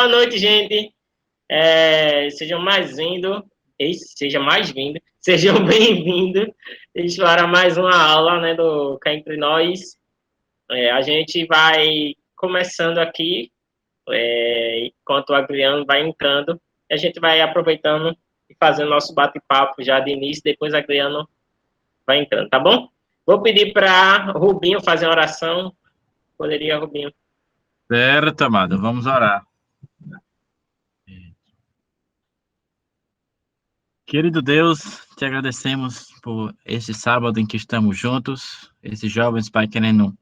Boa noite, gente. Sejam sejam bem-vindos para mais uma aula, né, do Cá Entre Nós. A gente vai começando aqui, enquanto o Adriano vai entrando, a gente vai aproveitando e fazendo nosso bate-papo já de início, depois o Adriano vai entrando, tá bom? Vou pedir para Rubinho fazer uma oração. Poderia, Rubinho? Certo, amado, vamos orar. Querido Deus, te agradecemos por esse sábado em que estamos juntos, esses jovens, Pai, querendo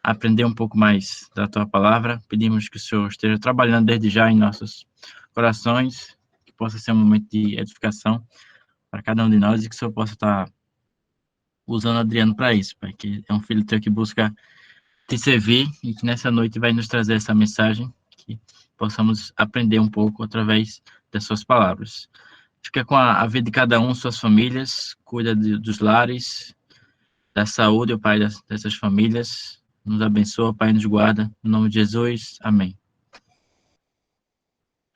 aprender um pouco mais da Tua Palavra. Pedimos que o Senhor esteja trabalhando desde já em nossos corações, que possa ser um momento de edificação para cada um de nós e que o Senhor possa estar usando o Adriano para isso, Pai, que é um filho Teu que busca te servir e que nessa noite vai nos trazer essa mensagem, que possamos aprender um pouco através das Suas palavras. Fica com a vida de cada um, suas famílias, cuida dos lares, da saúde, o Pai, dessas famílias. Nos abençoa, Pai, nos guarda. Em nome de Jesus, amém.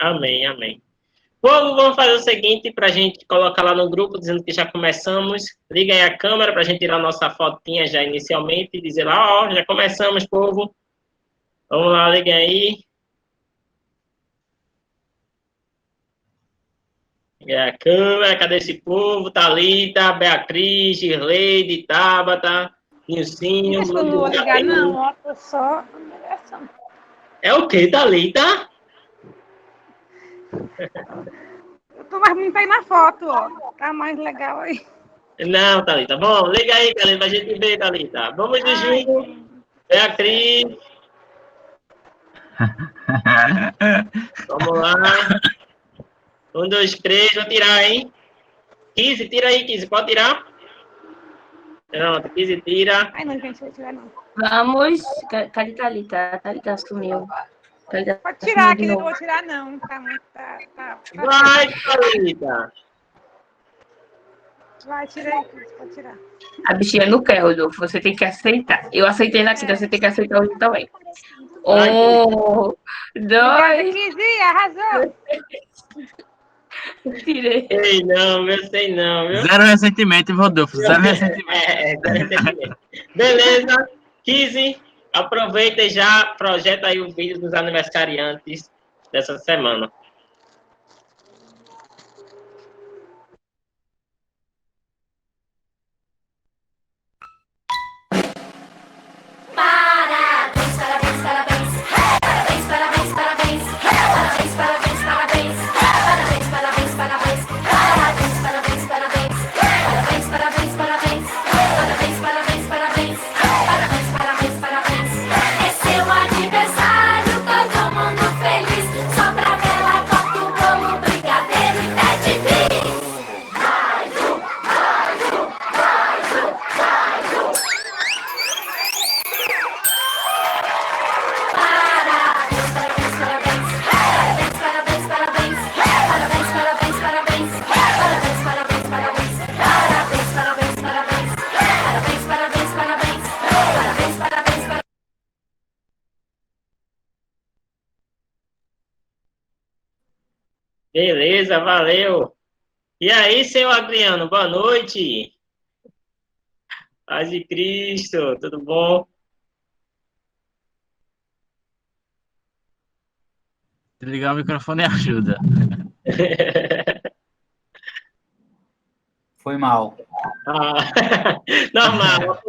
Amém, amém. Vamos fazer o seguinte, para a gente colocar lá no grupo, dizendo que já começamos. Liga aí a câmera para a gente tirar nossa fotinha já inicialmente e dizer lá, ó, já começamos, povo. Vamos lá, liga aí. Liga a câmera, cadê esse povo? Thalita, Beatriz, Girleide, Tabata, Nilcinho. Acho que eu não vou ligar, não. Ó, tô só numeração. É o quê, Thalita? Eu tô mais bonita aí na foto, ó. Tá mais legal aí. Não, Thalita. Bom, liga aí, Thalita, pra gente ver, Thalita. Vamos de junto. Beatriz. Vamos lá. 1, 2, 3. Vou tirar, hein? 15, tira aí, 15. Pode tirar? Pronto, 15 tira. Ai, não, gente, não vou tirar, não. Vamos. Cadê Thalita? Thalita sumiu. Thalita Pode tirar, que sumiu de eu não novo. vou tirar, não. Tá muito. Vai, Thalita. Vai, tira aí, Cris, pode tirar. A bichinha não quer, Rodolfo. Você tem que aceitar. Eu aceitei na quinta, você tem que aceitar hoje também. Vai, 1, 2. Kizzy, arrasou. Tirei. Sei não, meu, sei não, viu? Zero ressentimento, Rodolfo, zero ressentimento. Zero ressentimento. Beleza, 15. Aproveita e já projeta aí o vídeo dos aniversariantes dessa semana. Beleza, valeu. E aí, seu Adriano, boa noite. Paz de Cristo, tudo bom? Desligar o microfone ajuda. Foi mal. Normal,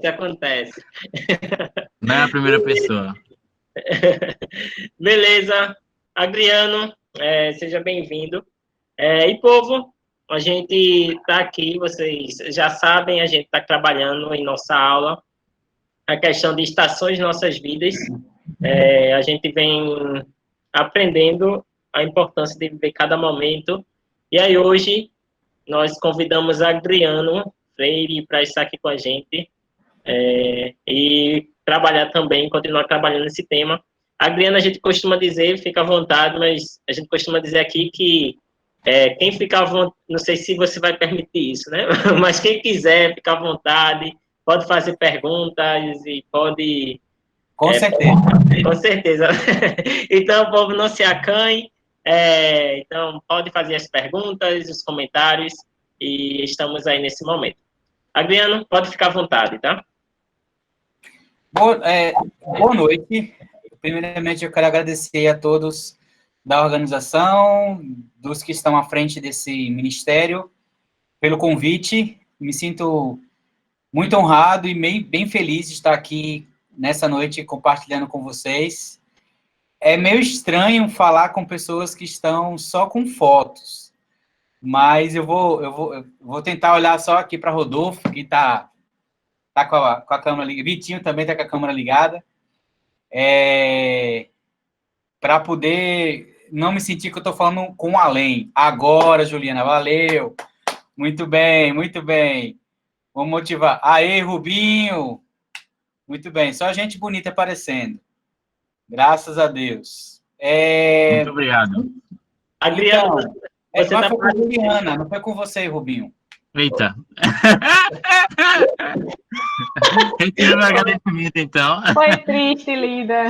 acontece. Não é a primeira pessoa. Beleza, Adriano, seja bem-vindo. E povo, a gente está aqui, vocês já sabem, a gente está trabalhando em nossa aula a questão de estações em nossas vidas. A gente vem aprendendo a importância de viver cada momento. E aí hoje nós convidamos a Adriano Freire para estar aqui com a gente e trabalhar também, continuar trabalhando nesse tema. Adriano, a gente costuma dizer, fica à vontade, mas a gente costuma dizer aqui que quem ficar à vontade, não sei se você vai permitir isso, né? Mas quem quiser ficar à vontade, pode fazer perguntas e pode Com certeza. Com certeza. Então, povo, não se acanhe. Então, pode fazer as perguntas, os comentários, e estamos aí nesse momento. Adriano, pode ficar à vontade, tá? Boa noite. Primeiramente, eu quero agradecer a todos da organização, dos que estão à frente desse ministério, pelo convite. Me sinto muito honrado e bem feliz de estar aqui nessa noite compartilhando com vocês. É meio estranho falar com pessoas que estão só com fotos, mas eu vou tentar olhar só aqui para Rodolfo, que está com a câmera ligada. Vitinho também está com a câmera ligada. Para poder não me sentir que eu estou falando com além. Agora, Juliana, valeu. Muito bem, muito bem. Vamos motivar. Aê, Rubinho. Muito bem, só gente bonita aparecendo. Graças a Deus. Muito obrigado. Adriano, Então, você mas tá foi com a Juliana, não foi com você, Rubinho. Eita. Retiro meu agradecimento, então. Foi triste, Lida.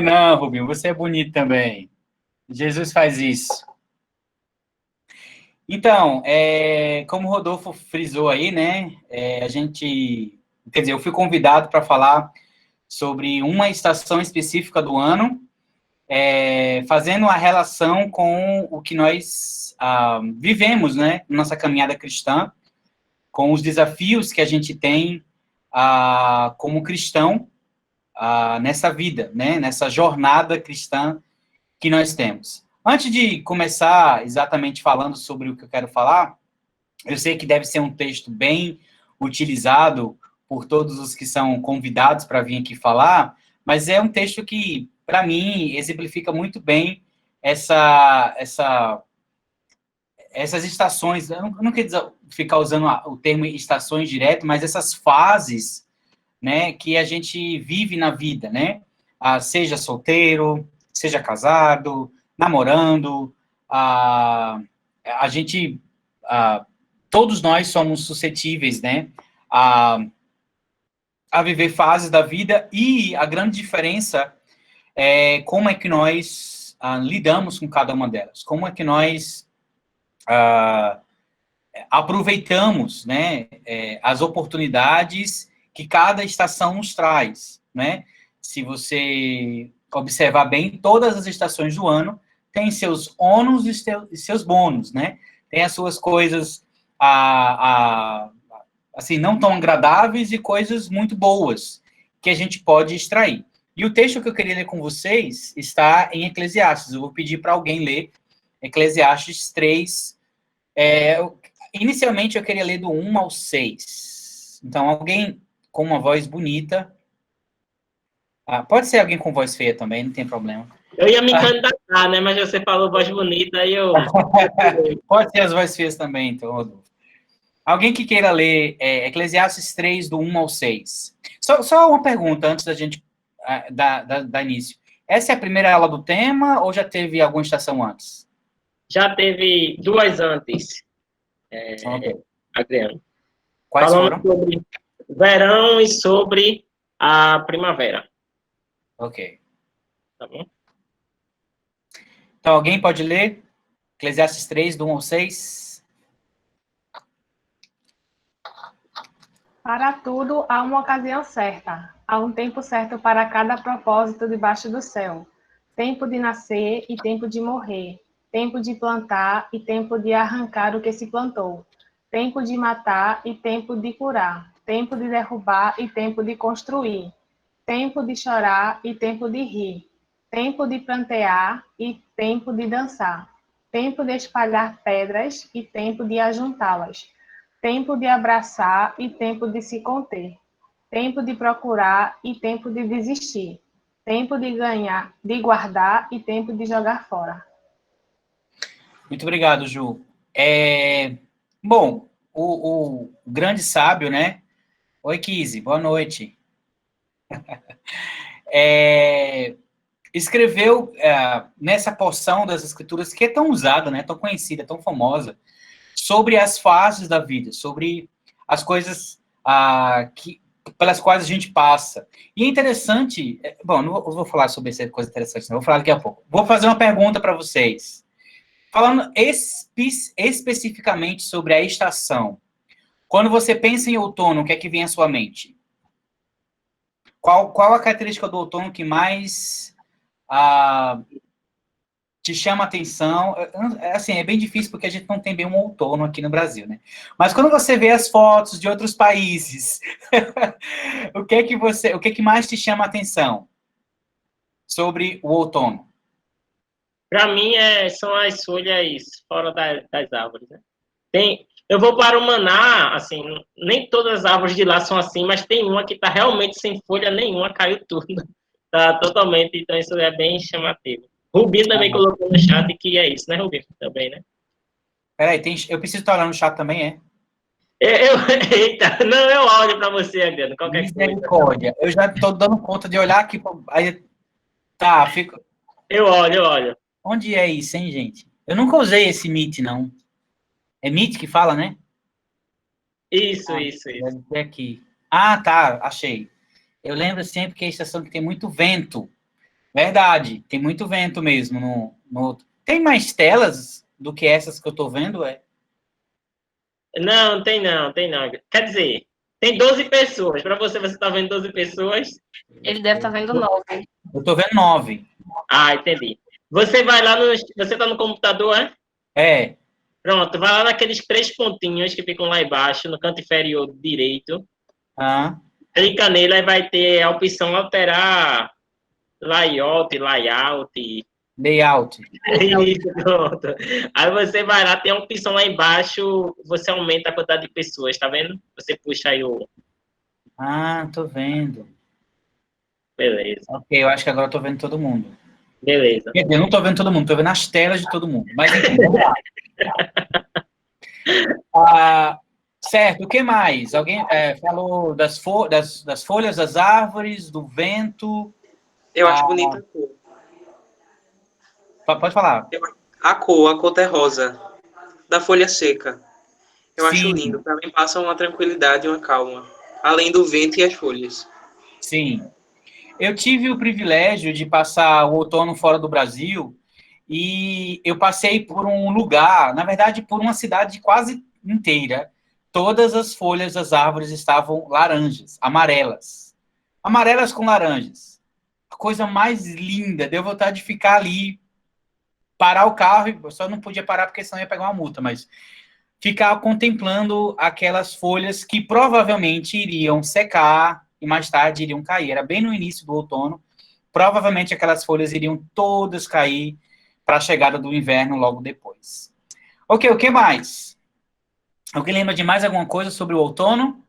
Não, Rubinho, você é bonito também. Jesus faz isso. Então, como o Rodolfo frisou aí, né, eu fui convidado para falar sobre uma estação específica do ano, fazendo a relação com o que nós vivemos, né, nossa caminhada cristã, com os desafios que a gente tem como cristão nessa vida, né, nessa jornada cristã que nós temos. Antes de começar exatamente falando sobre o que eu quero falar, eu sei que deve ser um texto bem utilizado por todos os que são convidados para vir aqui falar, mas é um texto que, para mim, exemplifica muito bem essas estações. Eu não quero ficar usando o termo estações direto, mas essas fases, né, que a gente vive na vida, né? Seja solteiro, seja casado, namorando, todos nós somos suscetíveis, né, a viver fases da vida, e a grande diferença é como é que nós lidamos com cada uma delas, como é que nós aproveitamos, né, as oportunidades que cada estação nos traz, né? Se você observar bem, todas as estações do ano têm seus ônus e seus bônus, né? Tem as suas coisas, assim, não tão agradáveis e coisas muito boas que a gente pode extrair. E o texto que eu queria ler com vocês está em Eclesiastes. Eu vou pedir para alguém ler Eclesiastes 3. Inicialmente, eu queria ler do 1 ao 6. Então, alguém com uma voz bonita. Pode ser alguém com voz feia também, não tem problema. Eu ia me candidatar, né? Mas você falou voz bonita, aí eu... Pode ser as vozes feias também, então, Rodolfo. Alguém que queira ler Eclesiastes 3, do 1 ao 6. Só uma pergunta, antes da gente dar início. Essa é a primeira aula do tema, ou já teve alguma estação antes? Já teve 2 antes, Adriano. Quais Falando foram? sobre verão e sobre a primavera. Ok. Tá bom? Então, alguém pode ler Eclesiastes 3, do 1 ao 6? Para tudo há uma ocasião certa, há um tempo certo para cada propósito debaixo do céu. Tempo de nascer e tempo de morrer, tempo de plantar e tempo de arrancar o que se plantou, tempo de matar e tempo de curar, tempo de derrubar e tempo de construir, tempo de chorar e tempo de rir, tempo de plantear e tempo de dançar, tempo de espalhar pedras e tempo de ajuntá-las, tempo de abraçar e tempo de se conter, tempo de procurar e tempo de desistir, tempo de ganhar, de guardar e tempo de jogar fora. Muito obrigado, Ju. Bom, o grande sábio, né? Oi, Kizzy, boa noite. Escreveu nessa porção das escrituras que é tão usada, né? Tão conhecida, tão famosa, sobre as fases da vida, sobre as coisas que pelas quais a gente passa. E é interessante, bom, não vou falar sobre essa coisa interessante, não, vou falar daqui a pouco. Vou fazer uma pergunta para vocês. Falando especificamente sobre a estação, quando você pensa em outono, o que é que vem à sua mente? Qual a característica do outono que mais te chama a atenção? Assim, é bem difícil porque a gente não tem bem um outono aqui no Brasil, né? Mas quando você vê as fotos de outros países, o que é que mais te chama a atenção sobre o outono? Para mim, são as folhas fora das árvores, né? Eu vou para o Maná, assim, nem todas as árvores de lá são assim, mas tem uma que está realmente sem folha nenhuma, caiu tudo. Tá totalmente, então isso é bem chamativo. Rubinho também colocou no chat que é isso, né, Rubinho? Também, né? Peraí, eu preciso estar olhando no chat também, é? Eita, não, eu olho para você, Adriano, qualquer coisa. Misericórdia. Eu já estou dando conta de olhar aqui. Aí, tá, fico... Eu olho. Onde é isso, hein, gente? Eu nunca usei esse Meet, não. É Meet que fala, né? Isso. Deve ter aqui. Ah, tá, achei. Eu lembro sempre que é a estação que tem muito vento. Verdade, tem muito vento mesmo. Tem mais telas do que essas que eu tô vendo, é? Não, tem não. Quer dizer, tem 12 pessoas. Para você tá vendo 12 pessoas? Ele deve estar vendo 9. Eu tô vendo 9. Ah, entendi. Você vai lá Você tá no computador, é? É. Pronto, vai lá naqueles 3 pontinhos que ficam lá embaixo, no canto inferior direito. Clica nele, aí vai ter a opção alterar layout. Layout. Isso, pronto. Aí você vai lá, tem a opção lá embaixo, você aumenta a quantidade de pessoas, tá vendo? Você puxa aí o... Ah, tô vendo. Beleza. Ok, eu acho que agora eu tô vendo todo mundo. Beleza. Quer dizer, eu não tô vendo todo mundo, tô vendo as telas de todo mundo. Mas enfim, vamos lá. Certo, o que mais? Alguém falou das folhas das árvores, do vento. Eu acho bonita a cor. Pode falar. A cor terrosa da folha seca. Eu acho Sim. lindo. Para mim passa uma tranquilidade e uma calma. Além do vento e as folhas. Sim. Eu tive o privilégio de passar o outono fora do Brasil e eu passei por um lugar, na verdade, por uma cidade quase inteira. Todas as folhas das árvores estavam laranjas, amarelas. Amarelas com laranjas. A coisa mais linda. Deu vontade de ficar ali, parar o carro, eu só não podia parar porque senão ia pegar uma multa, mas ficar contemplando aquelas folhas que provavelmente iriam secar e mais tarde iriam cair. Era bem no início do outono. Provavelmente aquelas folhas iriam todas cair para a chegada do inverno logo depois. Ok, o que mais? Alguém lembra de mais alguma coisa sobre o outono?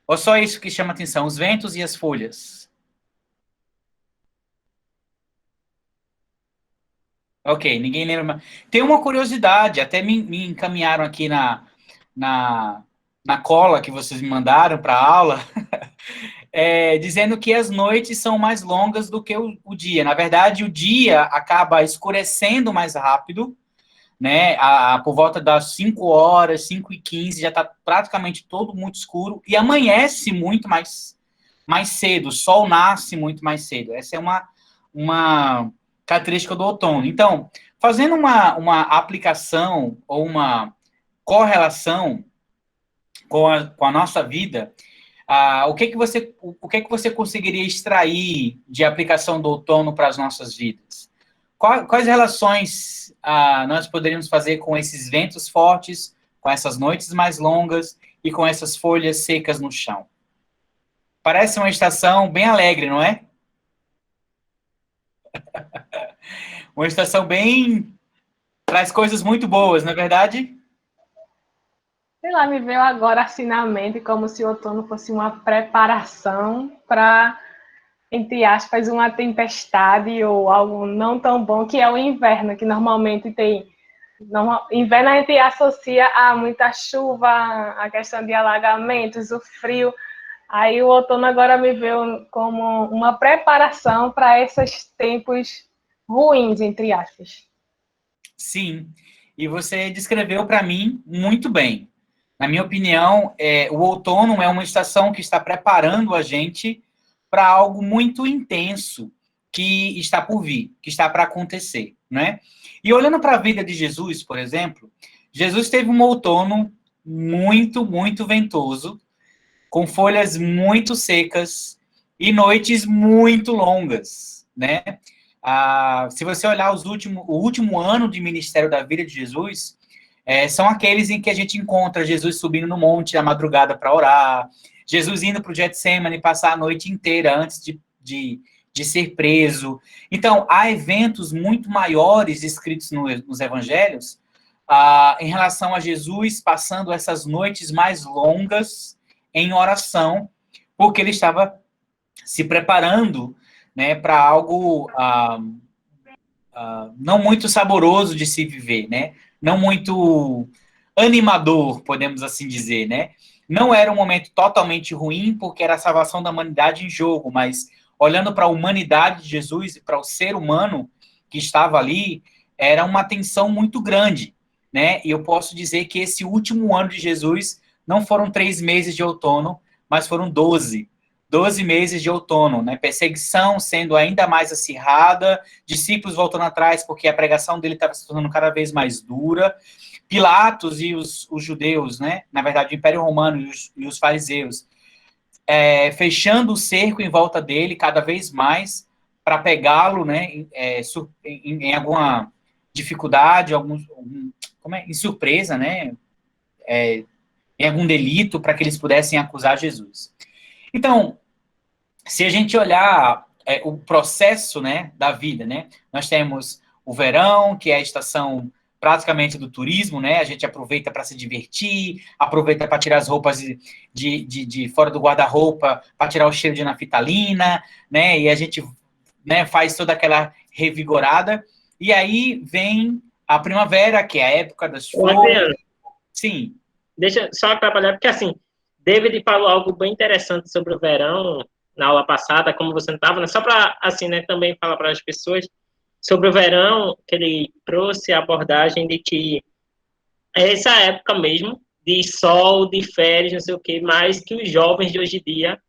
Ou só isso que chama atenção, os ventos e as folhas? Ok, ninguém lembra mais. Tem uma curiosidade, até me encaminharam aqui na cola que vocês me mandaram para a aula, dizendo que as noites são mais longas do que o dia. Na verdade, o dia acaba escurecendo mais rápido, né? Por volta das 5 horas, 5h15, já está praticamente todo muito escuro, e amanhece muito mais cedo, o sol nasce muito mais cedo. Essa é uma característica do outono. Então, fazendo uma aplicação ou uma correlação com a nossa vida, o que que você conseguiria extrair de aplicação do outono para as nossas vidas? Quais relações nós poderíamos fazer com esses ventos fortes, com essas noites mais longas e com essas folhas secas no chão? Parece uma estação bem alegre, não é? Uma estação bem... traz coisas muito boas, não é verdade? Sei lá, me veio agora assim na mente como se o outono fosse uma preparação para, entre aspas, uma tempestade ou algo não tão bom, que é o inverno, que normalmente tem... Inverno a gente associa a muita chuva, a questão de alagamentos, o frio. Aí o outono agora me veio como uma preparação para esses tempos ruins, entre aspas. Sim, e você descreveu para mim muito bem. Na minha opinião, o outono é uma estação que está preparando a gente para algo muito intenso que está por vir, que está para acontecer, né? E olhando para a vida de Jesus, por exemplo, Jesus teve um outono muito, muito ventoso, com folhas muito secas e noites muito longas, né? Se você olhar o último ano de ministério da vida de Jesus, são aqueles em que a gente encontra Jesus subindo no monte à madrugada para orar, Jesus indo para o Getsemane passar a noite inteira antes de ser preso. Então, há eventos muito maiores escritos nos evangelhos em relação a Jesus passando essas noites mais longas em oração, porque ele estava se preparando, né, para algo não muito saboroso de se viver, né? Não muito animador, podemos assim dizer, né? Não era um momento totalmente ruim, porque era a salvação da humanidade em jogo, mas olhando para a humanidade de Jesus e para o ser humano que estava ali, era uma tensão muito grande, né? E eu posso dizer que esse último ano de Jesus não foram 3 meses de outono, mas foram 12 meses de outono, né? Perseguição sendo ainda mais acirrada, discípulos voltando atrás porque a pregação dele estava se tornando cada vez mais dura, Pilatos e os judeus, né? Na verdade, o Império Romano e os fariseus, fechando o cerco em volta dele cada vez mais para pegá-lo, né? Em alguma dificuldade, em surpresa, né? Em algum delito para que eles pudessem acusar Jesus. Então, se a gente olhar o processo, né, da vida, né, nós temos o verão, que é a estação praticamente do turismo, né, a gente aproveita para se divertir, aproveita para tirar as roupas de fora do guarda-roupa, para tirar o cheiro de naftalina, né, e a gente, né, faz toda aquela revigorada, e aí vem a primavera, que é a época das flores. Sim. Deixa só atrapalhar, porque assim, David falou algo bem interessante sobre o verão na aula passada, como você não estava, né? Só para, assim, né, também falar para as pessoas sobre o verão, que ele trouxe a abordagem de que é essa época mesmo, de sol, de férias, não sei o quê, mas que os jovens de hoje em dia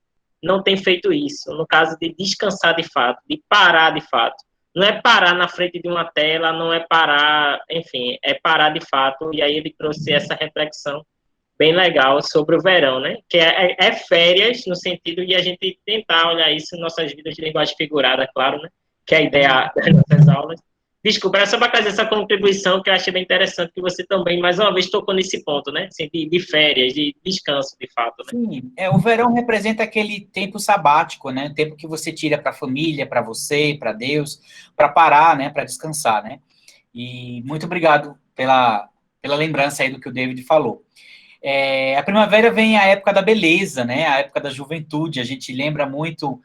não têm feito isso, no caso de descansar de fato, de parar de fato. Não é parar na frente de uma tela, não é parar, enfim, é parar de fato, e aí ele trouxe essa reflexão bem legal sobre o verão, né? Que é férias, no sentido de a gente tentar olhar isso em nossas vidas de linguagem figurada, claro, né? Que é a ideia das nossas aulas. Desculpa, era só para fazer essa contribuição que eu achei bem interessante, que você também, mais uma vez, tocou nesse ponto, né? Assim, de férias, de descanso, de fato, né? Sim, o verão representa aquele tempo sabático, né? Tempo que você tira para a família, para você, para Deus, para parar, né? Para descansar, né? E muito obrigado pela lembrança aí do que o David falou. A primavera vem a época da beleza, né? A época da juventude. A gente lembra muito.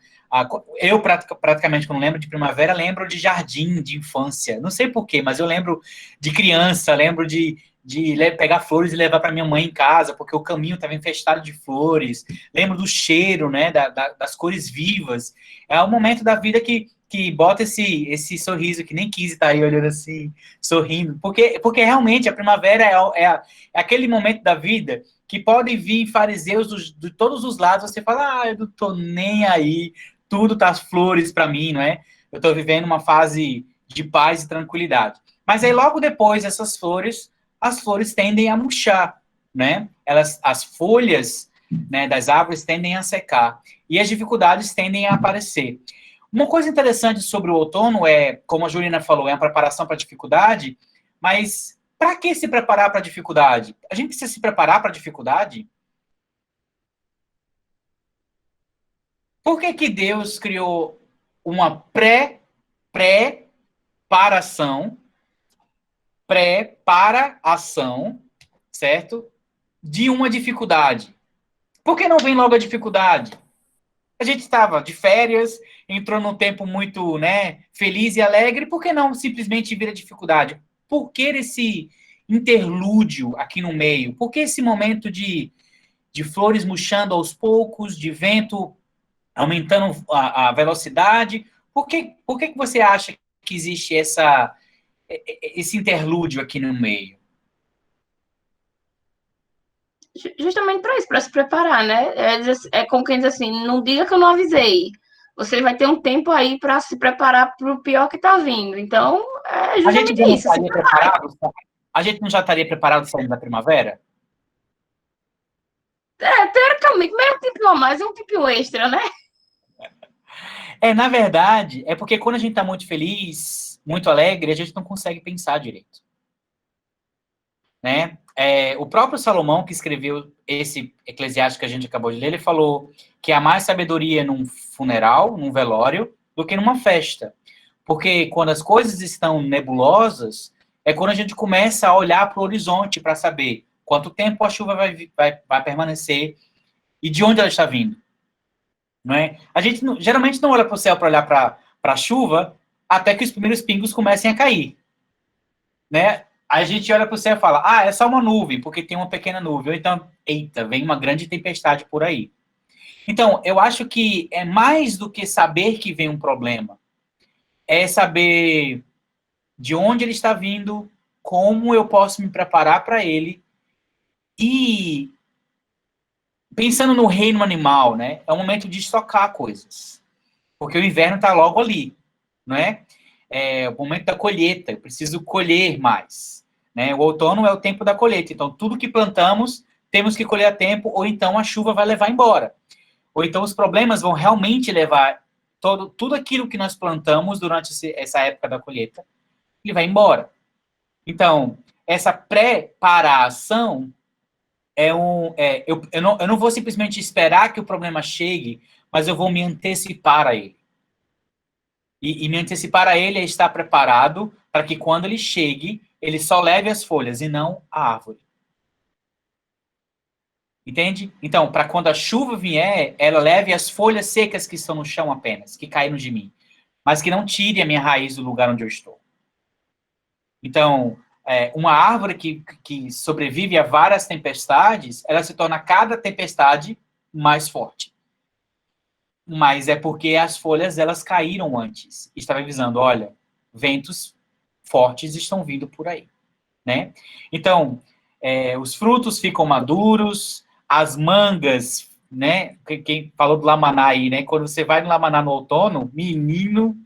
Eu, praticamente, quando lembro de primavera, lembro de jardim, de infância. Não sei porquê, mas eu lembro de criança, lembro de pegar flores e levar para minha mãe em casa, porque o caminho estava infestado de flores. Lembro do cheiro, né? Das cores vivas. É um momento da vida que bota esse sorriso que nem quis estar aí olhando assim, sorrindo. Porque realmente a primavera é aquele momento da vida que podem vir fariseus de todos os lados, você fala, eu não tô nem aí, tudo tá flores para mim, não é? Eu tô vivendo uma fase de paz e tranquilidade. Mas aí logo depois as flores tendem a murchar, né? As folhas, né, das árvores tendem a secar e as dificuldades tendem a aparecer. Uma coisa interessante sobre o outono como a Juliana falou, é a preparação para a dificuldade, mas para que se preparar para a dificuldade? A gente precisa se preparar para a dificuldade? Por que Deus criou uma preparação, certo? De uma dificuldade. Por que não vem logo a dificuldade? A gente estava de férias, entrou num tempo muito, né, feliz e alegre, por que não simplesmente vir a dificuldade? Por que esse interlúdio aqui no meio? Por que esse momento de flores murchando aos poucos, de vento aumentando a velocidade? Por que você acha que existe esse interlúdio aqui no meio? Justamente para isso, para se preparar, né? É como quem diz assim, não diga que eu não avisei. Você vai ter um tempo aí para se preparar para o pior que está vindo. Então, é A gente justamente já não isso. estaria preparado? A gente não já estaria preparado saindo da primavera? Teoricamente, mas é um tempinho a mais, é um tempinho extra, né? Na verdade, é porque quando a gente está muito feliz, muito alegre, a gente não consegue pensar direito. Né? O próprio Salomão, que escreveu esse Eclesiástico que a gente acabou de ler, ele falou que há mais sabedoria num funeral, num velório, do que numa festa. Porque quando as coisas estão nebulosas, é quando a gente começa a olhar para o horizonte para saber quanto tempo a chuva vai permanecer e de onde ela está vindo. Não é? A gente geralmente não olha para o céu para olhar para a chuva até que os primeiros pingos comecem a cair. Né? A gente olha para o céu e fala, é só uma nuvem, porque tem uma pequena nuvem. Ou então, eita, vem uma grande tempestade por aí. Então, eu acho que é mais do que saber que vem um problema. É saber de onde ele está vindo, como eu posso me preparar para ele. E pensando no reino animal, né? É um momento de estocar coisas. Porque o inverno está logo ali, não é? É o momento da colheita, eu preciso colher mais. Né? O outono é o tempo da colheita, então tudo que plantamos temos que colher a tempo, ou então a chuva vai levar embora. Ou então os problemas vão realmente levar tudo aquilo que nós plantamos durante essa época da colheita, ele vai embora. Então, essa preparação eu não vou simplesmente esperar que o problema chegue, mas eu vou me antecipar a ele. E me antecipar a ele é estar preparado para que quando ele chegue, ele só leve as folhas e não a árvore. Entende? Então, para quando a chuva vier, ela leve as folhas secas que estão no chão apenas, que caíram de mim, mas que não tire a minha raiz do lugar onde eu estou. Então, uma árvore que sobrevive a várias tempestades, ela se torna a cada tempestade mais forte. Mas é porque as folhas elas caíram antes. Estava avisando, olha, ventos fortes estão vindo por aí, né? Então, os frutos ficam maduros, as mangas, né? Quem falou do lamaná aí, né? Quando você vai no lamaná no outono, menino,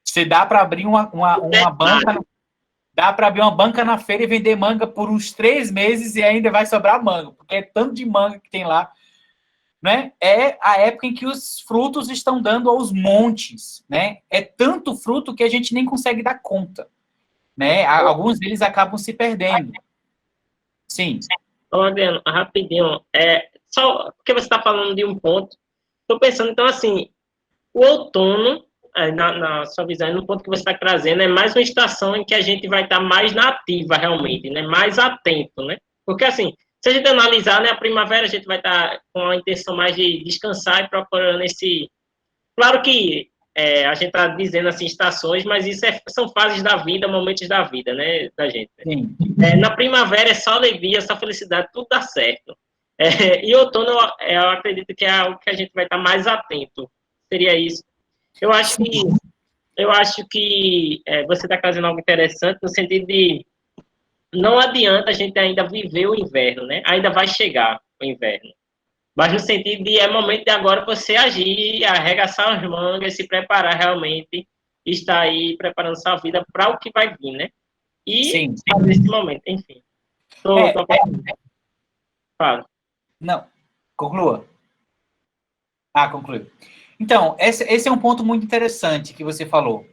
você dá para abrir uma banca, dá para abrir uma banca na feira e vender manga por uns 3 meses e ainda vai sobrar manga, porque é tanto de manga que tem lá. Né? É a época em que os frutos estão dando aos montes, né? É tanto fruto que a gente nem consegue dar conta, né? Alguns deles acabam se perdendo. Sim. Ô, Adriano, rapidinho, só porque você está falando de um ponto, estou pensando, então, assim, o outono, na sua visão, no ponto que você está trazendo, é mais uma estação em que a gente vai estar mais na ativa, realmente, né? Mais atento, né? Porque, assim, se a gente analisar, né, a primavera a gente vai estar com a intenção mais de descansar e procurando esse... Claro que a gente está dizendo, assim, estações, mas isso são fases da vida, momentos da vida, né, da gente. Sim. Na primavera é só alegria, só felicidade, tudo dá certo. E outono, eu acredito que é algo que a gente vai estar mais atento. Seria isso. Eu acho que você está trazendo algo interessante no sentido de não adianta a gente ainda viver o inverno, né? Ainda vai chegar o inverno. Mas no sentido de é momento de agora você agir, arregaçar as mangas, se preparar realmente, estar aí preparando sua vida para o que vai vir, né? E fazer esse momento, enfim. Fala. Não, conclua. Concluiu. Então, esse é um ponto muito interessante que você falou.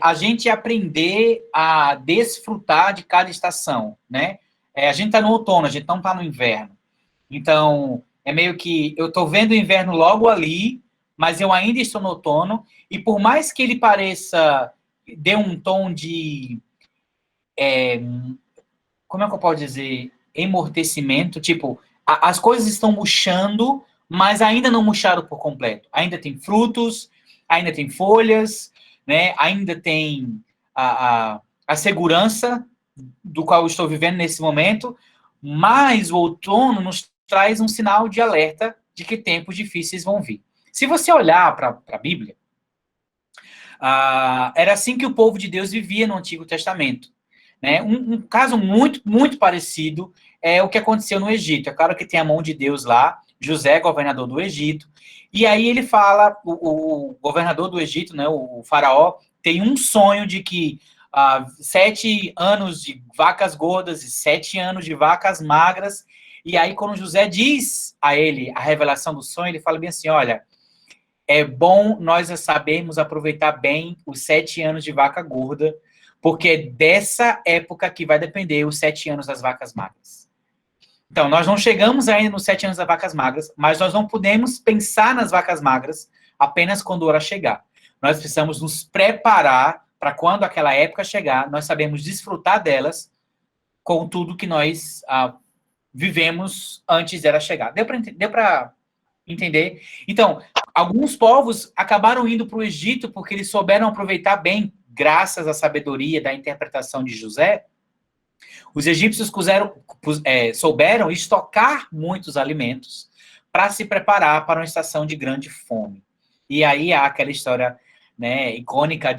A gente aprender a desfrutar de cada estação, né? A gente está no outono, a gente não está no inverno. Então, é meio que eu estou vendo o inverno logo ali, mas eu ainda estou no outono, e por mais que ele pareça, dê um tom de... como é que eu posso dizer? Amortecimento, tipo, as coisas estão murchando, mas ainda não murcharam por completo. Ainda tem frutos, ainda tem folhas, né? Ainda tem a segurança do qual eu estou vivendo nesse momento, mas o outono nos traz um sinal de alerta de que tempos difíceis vão vir. Se você olhar para a Bíblia, era assim que o povo de Deus vivia no Antigo Testamento. Né? Um caso muito, muito parecido é o que aconteceu no Egito. É claro que tem a mão de Deus lá, José, governador do Egito, e aí ele fala, o governador do Egito, né, o faraó, tem um sonho de que 7 anos de vacas gordas e 7 anos de vacas magras, e aí quando José diz a ele a revelação do sonho, ele fala bem assim, olha, é bom nós sabermos aproveitar bem os 7 anos de vaca gorda, porque é dessa época que vai depender os 7 anos das vacas magras. Então, nós não chegamos ainda nos 7 anos das vacas magras, mas nós não podemos pensar nas vacas magras apenas quando a hora chegar. Nós precisamos nos preparar para quando aquela época chegar, nós sabemos desfrutar delas com tudo que nós vivemos antes dela chegar. Deu para entender? Então, alguns povos acabaram indo para o Egito porque eles souberam aproveitar bem, graças à sabedoria da interpretação de José. Os egípcios souberam estocar muitos alimentos para se preparar para uma estação de grande fome. E aí há aquela história, né, icônica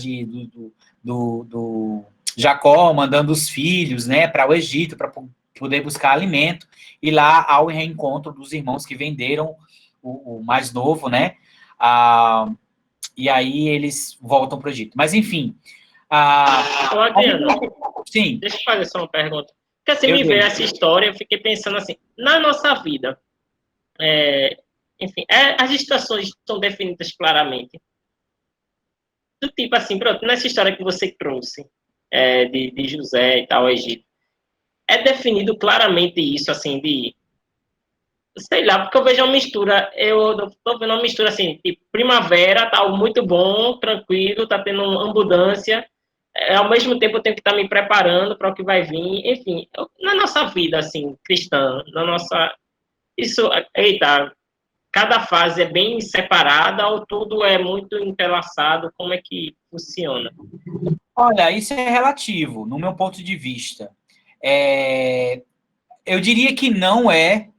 do Jacó mandando os filhos, né, para o Egito para poder buscar alimento. E lá há o reencontro dos irmãos que venderam o mais novo, né? E aí eles voltam para o Egito. Mas enfim. Ô, Adriano, sim. Deixa eu fazer só uma pergunta. Porque assim, me veio essa história, eu fiquei pensando assim, na nossa vida, enfim, as estações estão definidas claramente. Do tipo assim, pronto, nessa história que você trouxe, de José e tal, Egito, é definido claramente isso, assim, de... Sei lá, porque eu vejo uma mistura, eu tô vendo uma mistura assim, tipo, primavera, tá muito bom, tranquilo, tá tendo uma abundância, ao mesmo tempo eu tenho que estar me preparando para o que vai vir, enfim, na nossa vida, assim, cristã, na nossa... Isso, eita, cada fase é bem separada ou tudo é muito entrelaçado, como é que funciona? Olha, isso é relativo, no meu ponto de vista. Eu diria que não é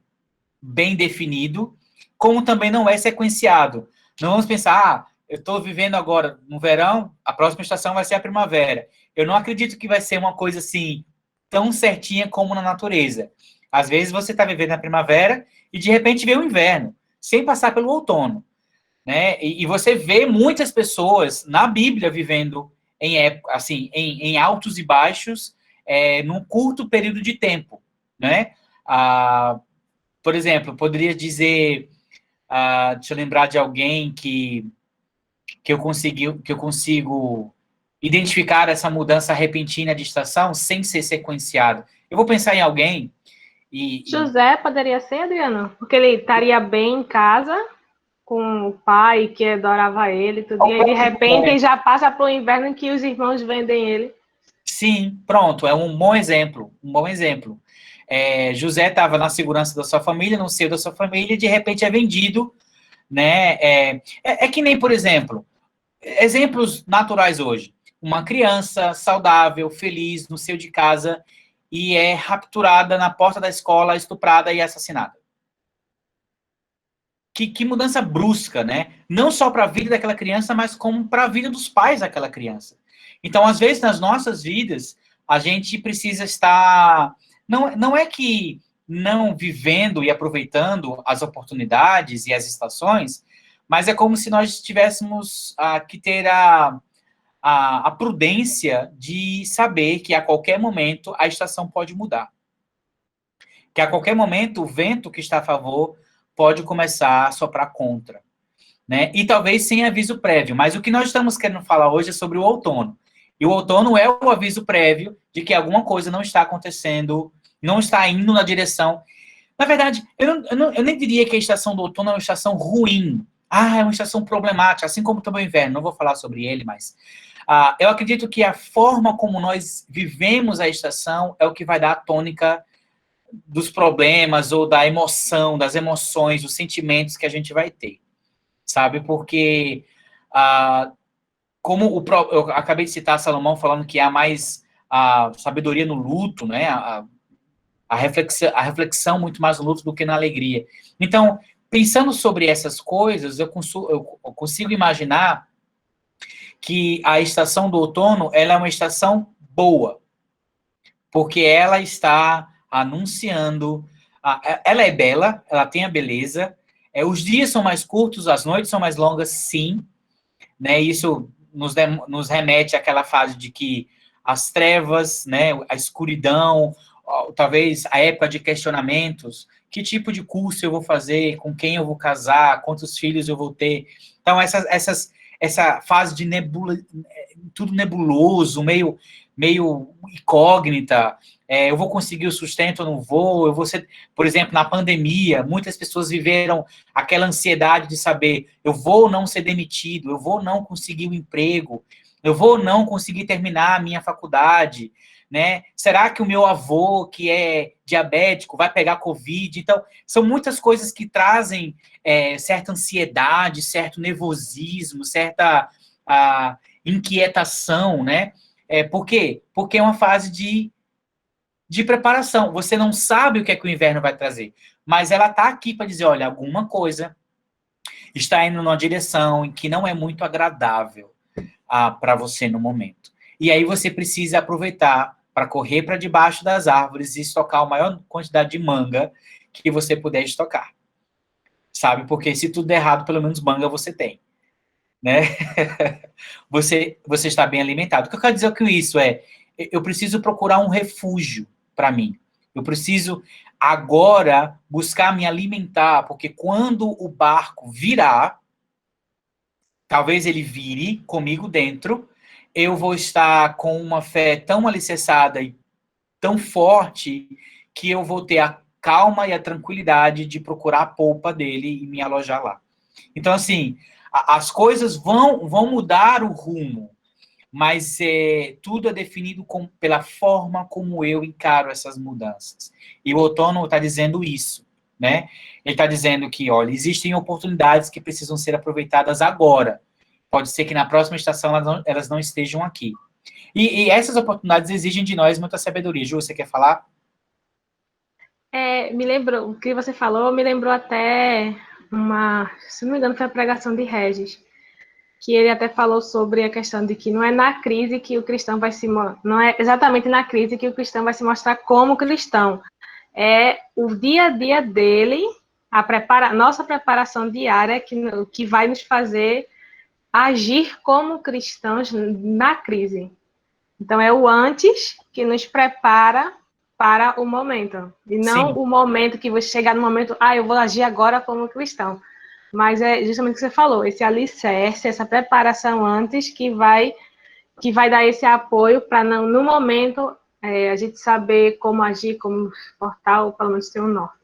bem definido, como também não é sequenciado. Não vamos pensar, eu estou vivendo agora no verão, a próxima estação vai ser a primavera. Eu não acredito que vai ser uma coisa assim, tão certinha como na natureza. Às vezes você está vivendo na primavera e de repente vê o inverno, sem passar pelo outono. Né? E você vê muitas pessoas na Bíblia vivendo em altos e baixos num curto período de tempo. Né? Por exemplo, poderia dizer, deixa eu lembrar de alguém que eu consigo identificar essa mudança repentina de estação sem ser sequenciado. Eu vou pensar em alguém José poderia ser, Adriano? Porque ele estaria bem em casa com o pai que adorava ele, tudo, e aí, de repente ele já passa para o inverno em que os irmãos vendem ele. Sim, pronto, é um bom exemplo, José estava na segurança da sua família, no seio da sua família, e de repente é vendido, né? É que nem, por exemplo, exemplos naturais hoje. Uma criança saudável, feliz, no seio de casa, e é rapturada na porta da escola, estuprada e assassinada. Que mudança brusca, né? Não só para a vida daquela criança, mas como para a vida dos pais daquela criança. Então, às vezes, nas nossas vidas, a gente precisa estar... Não é que não vivendo e aproveitando as oportunidades e as estações, mas é como se nós tivéssemos que ter a prudência de saber que a qualquer momento a estação pode mudar. Que a qualquer momento o vento que está a favor pode começar a soprar contra. Né? E talvez sem aviso prévio. Mas o que nós estamos querendo falar hoje é sobre o outono. E o outono é o aviso prévio de que alguma coisa não está acontecendo, não está indo na direção. Na verdade, eu nem diria que a estação do outono é uma estação ruim. É uma estação problemática, assim como também o inverno. Não vou falar sobre ele, mas... eu acredito que a forma como nós vivemos a estação é o que vai dar a tônica dos problemas ou da emoção, das emoções, dos sentimentos que a gente vai ter. Sabe? Porque, como eu acabei de citar Salomão falando que há mais sabedoria no luto, né? A reflexão muito mais no luto do que na alegria. Então, pensando sobre essas coisas, eu consigo imaginar que a estação do outono ela é uma estação boa, porque ela está anunciando. Ela é bela, ela tem a beleza. Os dias são mais curtos, as noites são mais longas, sim. Né? Isso nos remete àquela fase de que as trevas, né, a escuridão, talvez a época de questionamentos, que tipo de curso eu vou fazer, com quem eu vou casar, quantos filhos eu vou ter. Então, essa fase de tudo nebuloso, meio incógnita, eu vou conseguir o sustento ou não vou, eu vou ser, por exemplo, na pandemia, muitas pessoas viveram aquela ansiedade de saber, eu vou não ser demitido, eu vou não conseguir o emprego, eu vou não conseguir terminar a minha faculdade, né? Será que o meu avô, que é diabético, vai pegar Covid? Então, são muitas coisas que trazem certa ansiedade, certo nervosismo, certa inquietação, né? Por quê? Porque é uma fase de preparação. Você não sabe o que é que o inverno vai trazer, mas ela está aqui para dizer, olha, alguma coisa está indo numa direção em que não é muito agradável para você no momento. E aí você precisa aproveitar para correr para debaixo das árvores e estocar a maior quantidade de manga que você puder estocar. Sabe? Porque se tudo der errado, pelo menos manga você tem. Né? Você está bem alimentado. O que eu quero dizer com isso eu preciso procurar um refúgio para mim. Eu preciso agora buscar me alimentar, porque quando o barco virar, talvez ele vire comigo dentro, eu vou estar com uma fé tão alicerçada e tão forte que eu vou ter a calma e a tranquilidade de procurar a polpa dele e me alojar lá. Então, assim, as coisas vão mudar o rumo, mas tudo é definido pela forma como eu encaro essas mudanças. E o outono está dizendo isso, né? Ele está dizendo que, olha, existem oportunidades que precisam ser aproveitadas agora. Pode ser que na próxima estação elas não estejam aqui. E essas oportunidades exigem de nós muita sabedoria. Ju, você quer falar? Me lembrou, o que você falou me lembrou até se não me engano, foi a pregação de Regis, que ele até falou sobre a questão de que não é na crise que o cristão não é exatamente na crise que o cristão vai se mostrar como cristão. É o dia a dia dele, nossa preparação diária que vai nos fazer agir como cristãos na crise. Então, é o antes que nos prepara para o momento. E não o momento que você chegar no momento, eu vou agir agora como cristão. Mas é justamente o que você falou, esse alicerce, essa preparação antes que vai dar esse apoio para, no momento, a gente saber como agir, como portar, ou pelo menos ter um norte.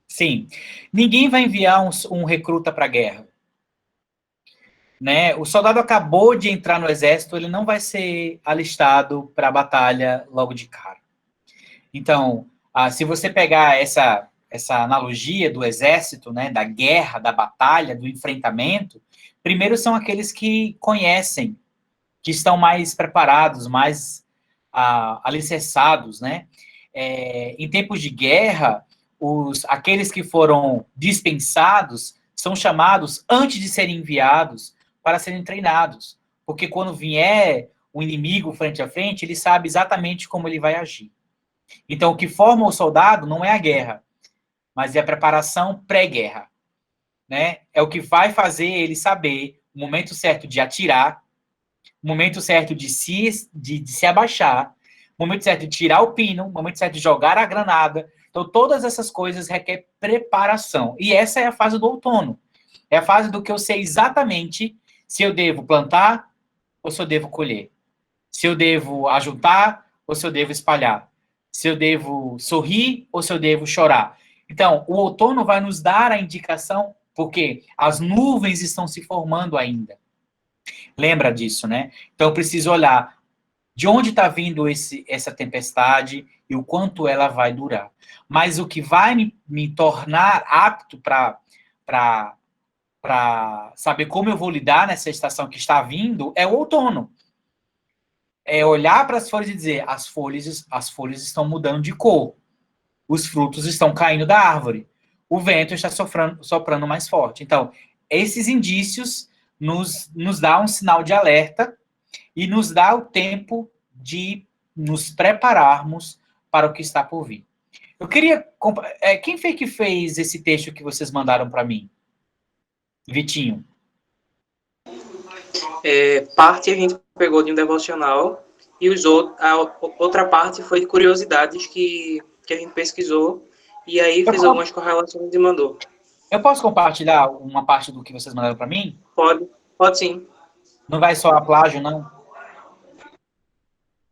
Sim. Ninguém vai enviar um recruta para a guerra. Né? O soldado acabou de entrar no exército, ele não vai ser alistado para a batalha logo de cara. Então, se você pegar essa analogia do exército, né, da guerra, da batalha, do enfrentamento, primeiro são aqueles que conhecem, que estão mais preparados, mais alicerçados, né? Em tempos de guerra, aqueles que foram dispensados são chamados antes de serem enviados para serem treinados, porque quando vier o inimigo frente a frente, ele sabe exatamente como ele vai agir. Então, o que forma o soldado não é a guerra, mas é a preparação pré-guerra, né? É o que vai fazer ele saber o momento certo de atirar, o momento certo de se abaixar, o momento certo de tirar o pino, o momento certo de jogar a granada. Então, todas essas coisas requerem preparação. E essa é a fase do outono. É a fase do que eu sei exatamente se eu devo plantar ou se eu devo colher. Se eu devo ajuntar ou se eu devo espalhar. Se eu devo sorrir ou se eu devo chorar. Então, o outono vai nos dar a indicação, porque as nuvens estão se formando ainda. Lembra disso, né? Então, eu preciso olhar de onde está vindo essa tempestade e o quanto ela vai durar. Mas o que vai me tornar apto para saber como eu vou lidar nessa estação que está vindo é o outono. É olhar para as folhas e dizer, as folhas estão mudando de cor. Os frutos estão caindo da árvore. O vento está soprando mais forte. Então, esses indícios nos dá um sinal de alerta e nos dá o tempo de nos prepararmos para o que está por vir. Eu queria... quem foi que fez esse texto que vocês mandaram para mim? Vitinho. Parte a gente pegou de um devocional e a outra parte foi de curiosidades que a gente pesquisou e aí fez algumas correlações e mandou. Eu posso compartilhar uma parte do que vocês mandaram para mim? Pode sim. Não vai só a plágio, não?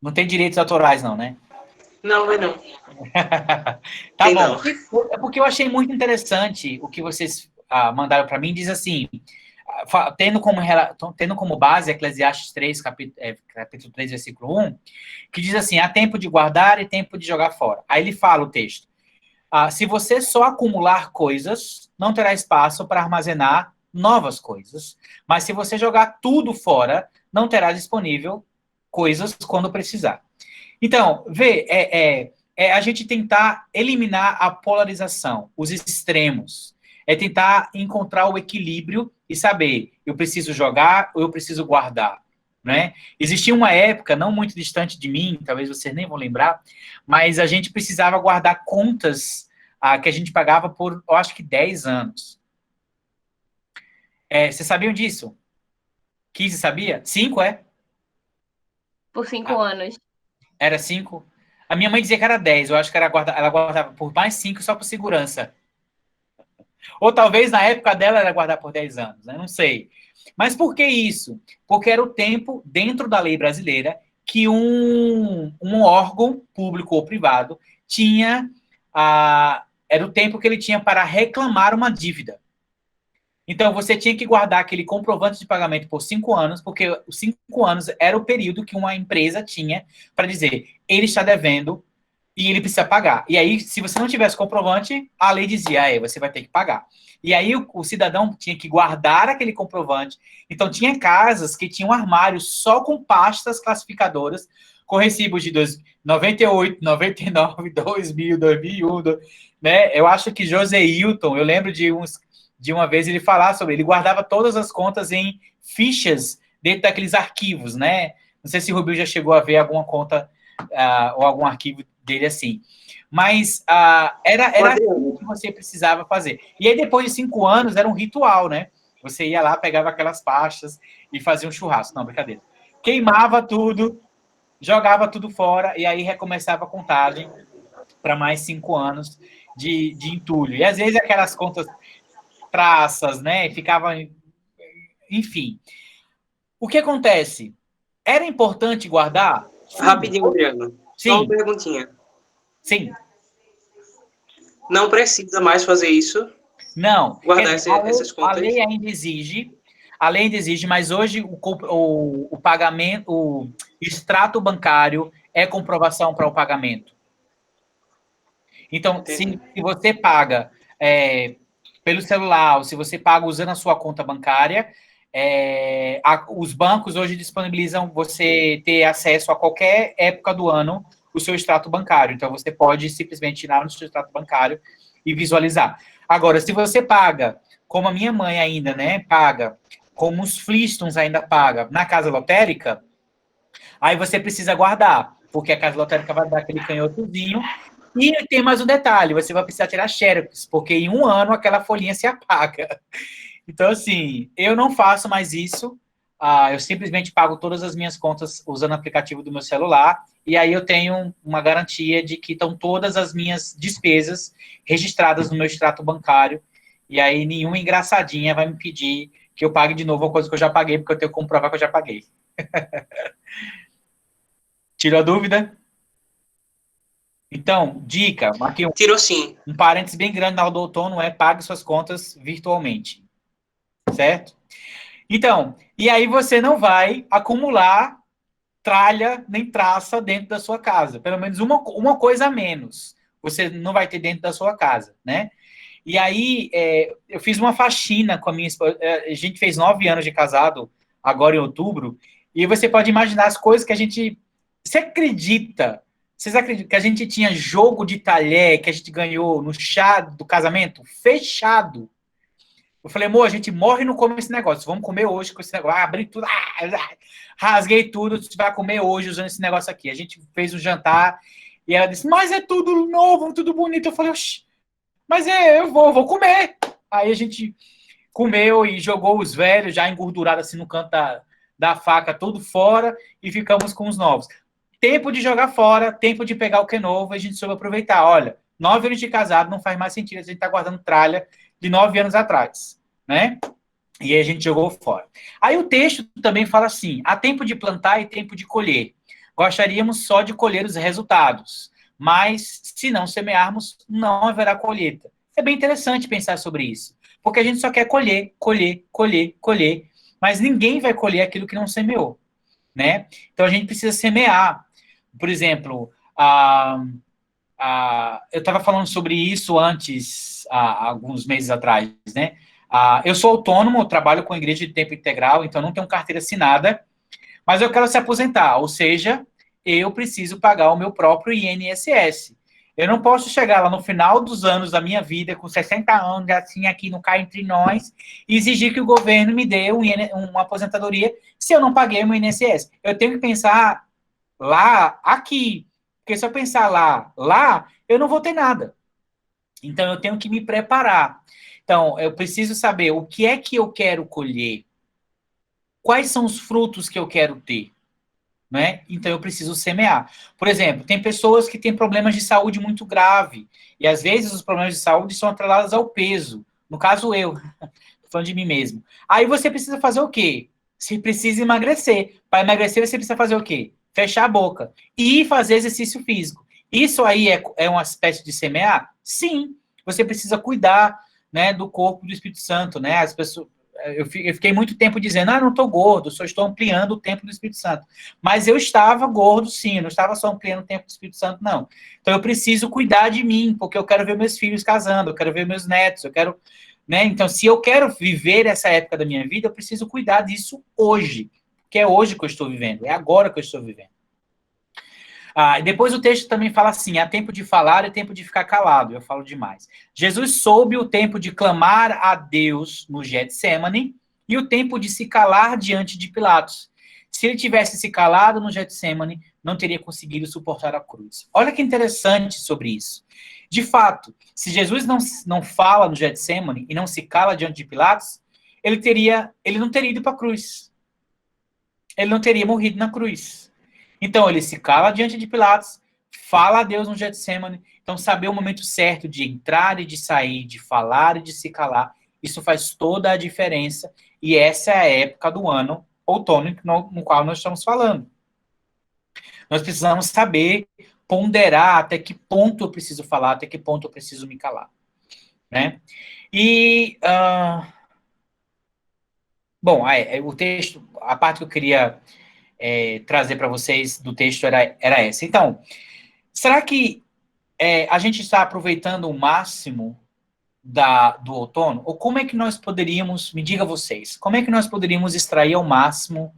Não tem direitos autorais, não, né? Não, vai não. Tá Tem bom. não. É porque eu achei muito interessante o que vocês mandaram para mim. Diz assim, tendo como base Eclesiastes 3, capítulo 3, versículo 1, que diz assim, há tempo de guardar e tempo de jogar fora. Aí ele fala o texto. Se você só acumular coisas, não terá espaço para armazenar novas coisas. Mas se você jogar tudo fora, não terá disponível coisas quando precisar. Então, a gente tentar eliminar a polarização, os extremos. É tentar encontrar o equilíbrio e saber, eu preciso jogar ou eu preciso guardar, né? Existia uma época, não muito distante de mim, talvez vocês nem vão lembrar, mas a gente precisava guardar contas que a gente pagava por, eu acho que 10 anos. Vocês sabiam disso? 15 sabia? 5, Por 5 anos. Era 5? A minha mãe dizia que era 10. Eu acho que ela guardava por mais 5 só por segurança. Ou talvez na época dela era guardar por 10 anos, né? Não sei. Mas por que isso? Porque era o tempo, dentro da lei brasileira, que um órgão público ou privado tinha... era o tempo que ele tinha para reclamar uma dívida. Então, você tinha que guardar aquele comprovante de pagamento por 5 anos, porque os 5 anos era o período que uma empresa tinha para dizer, ele está devendo e ele precisa pagar. E aí, se você não tivesse comprovante, a lei dizia, você vai ter que pagar. E aí, o cidadão tinha que guardar aquele comprovante. Então, tinha casas que tinham armários só com pastas classificadoras, com recibos de 98, 99, 2000, 2001, né? Eu acho que José Hilton, eu lembro de uma vez ele falar sobre, ele guardava todas as contas em fichas dentro daqueles arquivos, né? Não sei se o Rubio já chegou a ver alguma conta ou algum arquivo dele assim. Mas era aquilo que você precisava fazer. E aí, depois de 5 anos, era um ritual, né? Você ia lá, pegava aquelas pastas e fazia um churrasco. Não, brincadeira. Queimava tudo, jogava tudo fora e aí recomeçava a contagem para mais 5 anos de entulho. E às vezes aquelas contas traças, né? Ficava... Enfim. O que acontece? Era importante guardar? Sim. Rapidinho, Adriano. Sim. Só uma perguntinha. Sim. Não precisa mais fazer isso? Não. Guardar essas contas? A lei ainda exige, mas hoje o pagamento, o extrato bancário é comprovação para o pagamento. Então, se você paga pelo celular, ou se você paga usando a sua conta bancária, os bancos hoje disponibilizam você ter acesso a qualquer época do ano o seu extrato bancário. Então, você pode simplesmente ir lá no seu extrato bancário e visualizar. Agora, se você paga, como a minha mãe ainda, né, paga, como os Flintstones ainda paga na casa lotérica, aí você precisa guardar, porque a casa lotérica vai dar aquele canhotozinho. E tem mais um detalhe, você vai precisar tirar xerox, porque em 1 ano aquela folhinha se apaga. Então, assim, eu não faço mais isso, eu simplesmente pago todas as minhas contas usando o aplicativo do meu celular, e aí eu tenho uma garantia de que estão todas as minhas despesas registradas no meu extrato bancário, e aí nenhuma engraçadinha vai me pedir que eu pague de novo uma coisa que eu já paguei, porque eu tenho que comprovar que eu já paguei. Tirou a dúvida? Então, dica, aqui Tirou sim. Um parênteses bem grande na aula do outono pague suas contas virtualmente. Certo? Então, e aí você não vai acumular tralha nem traça dentro da sua casa. Pelo menos uma coisa a menos você não vai ter dentro da sua casa, né? E aí, eu fiz uma faxina com a minha esposa. A gente fez 9 anos de casado, agora em outubro, e você pode imaginar as coisas que a gente... Você acredita? Vocês acreditam que a gente tinha jogo de talher que a gente ganhou no chá do casamento? Fechado. Eu falei, amor, a gente morre e não come esse negócio. Vamos comer hoje com esse negócio. Abri tudo, rasguei tudo, você vai comer hoje usando esse negócio aqui. A gente fez um jantar E ela disse, mas é tudo novo, tudo bonito. Eu falei, oxi, mas eu vou comer. Aí a gente comeu e jogou os velhos, já engordurados assim no canto da faca, tudo fora, e ficamos com os novos. Tempo de jogar fora, tempo de pegar o que é novo, a gente soube aproveitar. Olha, 9 anos de casado não faz mais sentido a gente estar guardando tralha de 9 anos atrás, né? E aí a gente jogou fora. Aí o texto também fala assim, há tempo de plantar e tempo de colher. Gostaríamos só de colher os resultados, mas se não semearmos, não haverá colheita. É bem interessante pensar sobre isso, porque a gente só quer colher, colher, colher, colher, mas ninguém vai colher aquilo que não semeou, né? Então a gente precisa semear. Por exemplo, eu estava falando sobre isso antes, há alguns meses atrás, né? Eu sou autônomo, eu trabalho com a igreja de tempo integral, então não tenho carteira assinada, mas eu quero se aposentar, ou seja, eu preciso pagar o meu próprio INSS. Eu não posso chegar lá no final dos anos da minha vida, com 60 anos, assim, aqui no Cá Entre Nós, e exigir que o governo me dê uma aposentadoria se eu não paguei o meu INSS. Eu tenho que pensar lá, aqui. Porque se eu pensar lá, eu não vou ter nada. Então, eu tenho que me preparar. Então, eu preciso saber o que é que eu quero colher. Quais são os frutos que eu quero ter? Né? Então, eu preciso semear. Por exemplo, tem pessoas que têm problemas de saúde muito grave. E, às vezes, os problemas de saúde são atrelados ao peso. No caso, eu. Falando de mim mesmo. Aí, você precisa fazer o quê? Você precisa emagrecer. Para emagrecer, você precisa fazer o quê? Fechar a boca. E fazer exercício físico. Isso aí é uma espécie de semear? Sim. Você precisa cuidar, né, do corpo do Espírito Santo, né? As pessoas, eu fiquei muito tempo dizendo, não estou gordo, só estou ampliando o tempo do Espírito Santo. Mas eu estava gordo, sim, eu não estava só ampliando o tempo do Espírito Santo, não. Então eu preciso cuidar de mim, porque eu quero ver meus filhos casando, eu quero ver meus netos, eu quero, né? Então, se eu quero viver essa época da minha vida, eu preciso cuidar disso hoje, que é hoje que eu estou vivendo, é agora que eu estou vivendo. Depois o texto também fala assim, há tempo de falar e tempo de ficar calado, eu falo demais. Jesus soube o tempo de clamar a Deus no Getsemane e o tempo de se calar diante de Pilatos. Se ele tivesse se calado no Getsemane, não teria conseguido suportar a cruz. Olha que interessante sobre isso. De fato, se Jesus não fala no Getsemane e não se cala diante de Pilatos, ele não teria ido para a cruz. Ele não teria morrido na cruz. Então, ele se cala diante de Pilatos, fala a Deus no Getsemane. Então, saber o momento certo de entrar e de sair, de falar e de se calar, isso faz toda a diferença. E essa é a época do ano, outono, no qual nós estamos falando. Nós precisamos saber ponderar até que ponto eu preciso falar, até que ponto eu preciso me calar. Né? E, bom, o texto, a parte que eu queria trazer para vocês do texto era essa. Então, será que a gente está aproveitando o máximo do outono? Ou como é que nós poderíamos, me diga vocês, como é que nós poderíamos extrair ao máximo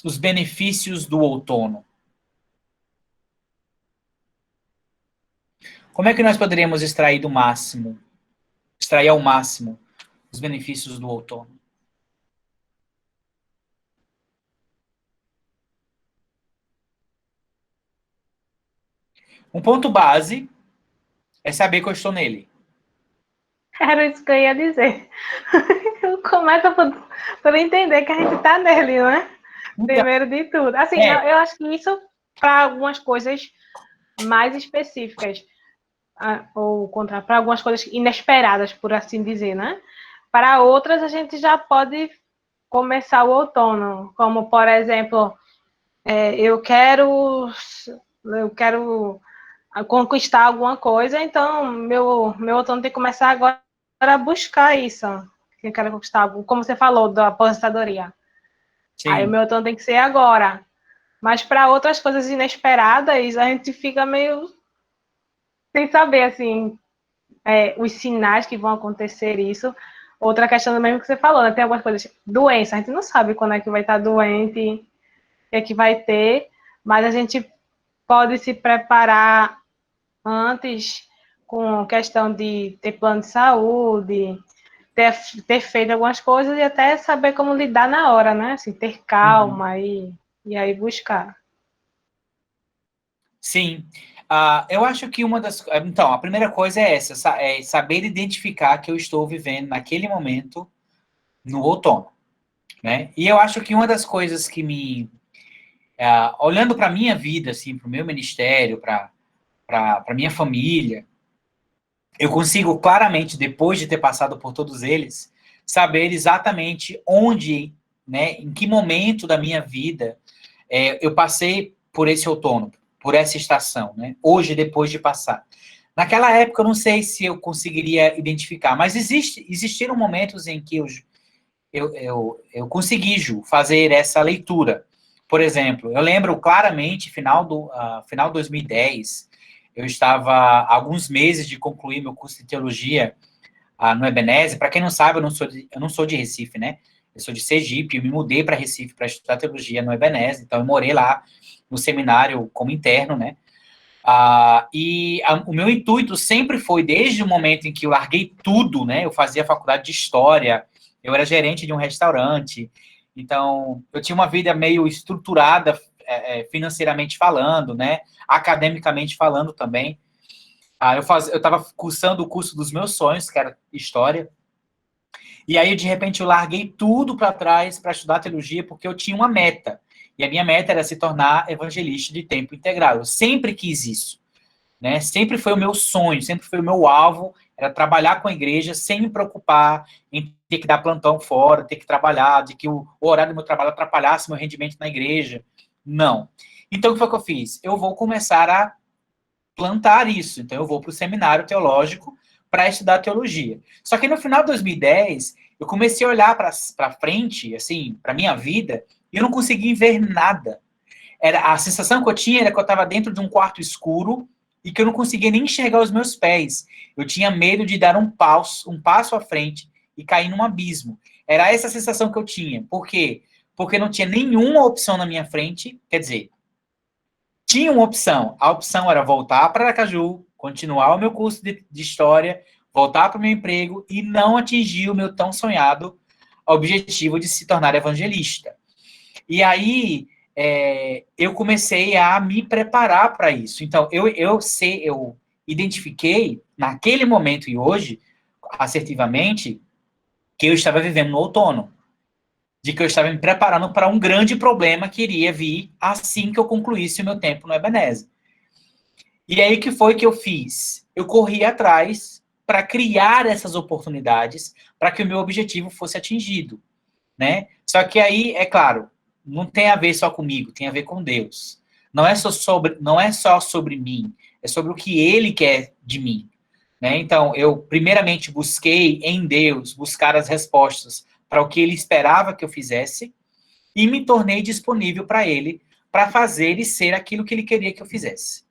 os benefícios do outono? Como é que nós poderíamos extrair ao máximo os benefícios do outono? Um ponto base é saber que eu estou nele. Era isso que eu ia dizer. Começa por entender que a gente está nele, né? Então, primeiro de tudo. Assim, eu acho que isso para algumas coisas mais específicas, ou para algumas coisas inesperadas, por assim dizer, né? Para outras, a gente já pode começar o outono, como, por exemplo, eu quero conquistar alguma coisa, então meu outono tem que começar agora a buscar isso. Eu quero conquistar, como você falou, da aposentadoria. Sim. Aí o meu outono tem que ser agora. Mas para outras coisas inesperadas, a gente fica meio sem saber, assim, os sinais que vão acontecer isso. Outra questão do mesmo que você falou, né? Tem algumas coisas, doença, a gente não sabe quando é que vai estar doente, o que é que vai ter, mas a gente pode se preparar antes com questão de ter plano de saúde, ter feito algumas coisas e até saber como lidar na hora, né? Assim, ter calma e aí buscar. Sim. Eu acho que uma das... Então, a primeira coisa é essa, é saber identificar que eu estou vivendo naquele momento no outono, né? E eu acho que uma das coisas que me... olhando para a minha vida, assim, para o meu ministério, para a minha família, eu consigo claramente, depois de ter passado por todos eles, saber exatamente onde, né, em que momento da minha vida eu passei por esse outono, por essa estação, né? Hoje, depois de passar. Naquela época, eu não sei se eu conseguiria identificar, mas existiram momentos em que eu consegui, Ju, fazer essa leitura. Por exemplo, eu lembro claramente, final de 2010, eu estava há alguns meses de concluir meu curso de teologia no Ebenezer. Para quem não sabe, eu não sou de Recife, né? Eu sou de Sergipe, eu me mudei para Recife para estudar teologia no Ebenezer, então eu morei lá no seminário como interno, né? O meu intuito sempre foi, desde o momento em que eu larguei tudo, né? Eu fazia faculdade de História, eu era gerente de um restaurante, então eu tinha uma vida meio estruturada, financeiramente falando, né? Academicamente falando também. Eu estava cursando o curso dos meus sonhos, que era História, e aí, de repente, eu larguei tudo para trás para estudar teologia, porque eu tinha uma meta. E a minha meta era se tornar evangelista de tempo integral. Eu sempre quis isso, né? Sempre foi o meu sonho, sempre foi o meu alvo, era trabalhar com a igreja sem me preocupar em ter que dar plantão fora, ter que trabalhar, de que o horário do meu trabalho atrapalhasse meu rendimento na igreja. Não. Então, o que foi que eu fiz? Eu vou começar a plantar isso. Então, eu vou para o seminário teológico para estudar teologia. Só que no final de 2010, eu comecei a olhar para frente, assim, para minha vida, e eu não conseguia ver nada. A sensação que eu tinha era que eu estava dentro de um quarto escuro e que eu não conseguia nem enxergar os meus pés. Eu tinha medo de dar um passo à frente e cair num abismo. Era essa a sensação que eu tinha. Por quê? Porque não tinha nenhuma opção na minha frente. Quer dizer, tinha uma opção. A opção era voltar para Aracaju, continuar o meu curso de História, voltar para o meu emprego e não atingir o meu tão sonhado objetivo de se tornar evangelista. E aí, eu comecei a me preparar para isso. Então, eu identifiquei, naquele momento e hoje, assertivamente, que eu estava vivendo no outono. De que eu estava me preparando para um grande problema que iria vir assim que eu concluísse o meu tempo no Ebenezer. E aí, o que foi que eu fiz? Eu corri atrás para criar essas oportunidades para que o meu objetivo fosse atingido, né? Só que aí, é claro, não tem a ver só comigo, tem a ver com Deus. Não é só sobre mim, é sobre o que Ele quer de mim, né? Então, eu primeiramente busquei em Deus buscar as respostas para o que Ele esperava que eu fizesse e me tornei disponível para Ele para fazer e ser aquilo que Ele queria que eu fizesse.